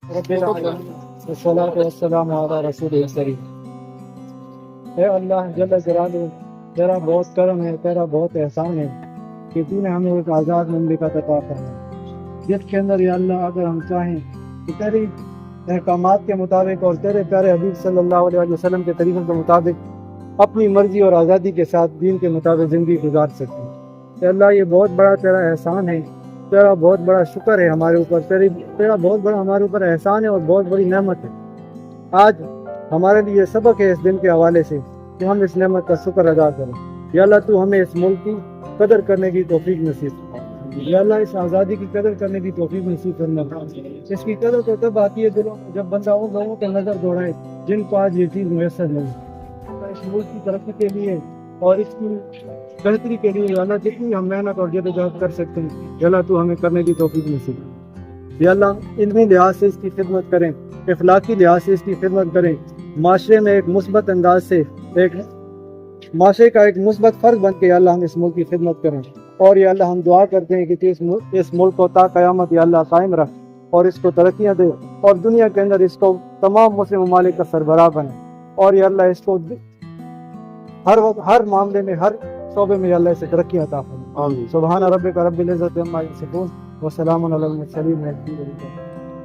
رب العالمین والصلاۃ والسلام علی رسول کریم۔ اے اللہ جل جلالہ، تیرا بہت کرم ہے، تیرا بہت احسان ہے کہ تو نے ہمیں ایک آزاد مملکت عطا فرمائی، جس کے اندر یا اللہ اگر ہم چاہیں کہ تیری احکامات کے مطابق اور تیرے پیارے حبیب صلی اللہ علیہ وسلم کے طریقوں کے مطابق اپنی مرضی اور آزادی کے ساتھ دین کے مطابق زندگی گزار سکتے ہیں۔ کہ اللہ یہ بہت بڑا تیرا احسان ہے، تیرا بہت بڑا شکر ہے ہمارے اوپر، تیرا بہت بڑا ہمارے اوپر احسان ہے اور بہت بڑی نعمت ہے۔ آج ہمارے لیے سبق ہے اس دن کے حوالے سے کہ ہم اس نعمت کا شکر ادا کریں۔ یا اللہ تو ہمیں اس ملک کی قدر کرنے کی توفیق نصیب فرما۔ یا اللہ اس آزادی کی قدر کرنے کی توفیق نصیب فرما۔ اس کی قدر تو تب آتی ہے دلوں میں جب بندہ ان لوگوں کے نظر دوڑائے جن کو آج یہ چیز میسر نہیں۔ اس ملک کی ترقی کے لیے اور اس کی بہتری کے لیے یا اللہ جتنی ہم محنت اور جدوجہد کر سکتے ہیں یا اللہ تو ہمیں کرنے کی توفیق نصیب فرما۔ یا اللہ علمی لحاظ سے اس کی خدمت کریں، اخلاقی لحاظ سے اس کی خدمت کریں، معاشرے میں ایک مثبت انداز سے معاشرے کا ایک مثبت فرد بن کے یا اللہ ہم اس ملک کی خدمت کریں۔ اور یا اللہ ہم دعا کرتے ہیں کہ اس ملک کو تا قیامت یا اللہ قائم رکھ اور اس کو ترقیاں دے اور دنیا کے اندر اس کو تمام مسلم ممالک کا سربراہ بنے، اور یا اللہ اس کو ہر وقت ہر معاملے میں ہر شعبے میں یا اللہ اسے ترقی عطا فرمائے۔ سبحان ربک رب العزت عما یصفون وسلام علی المرسلین۔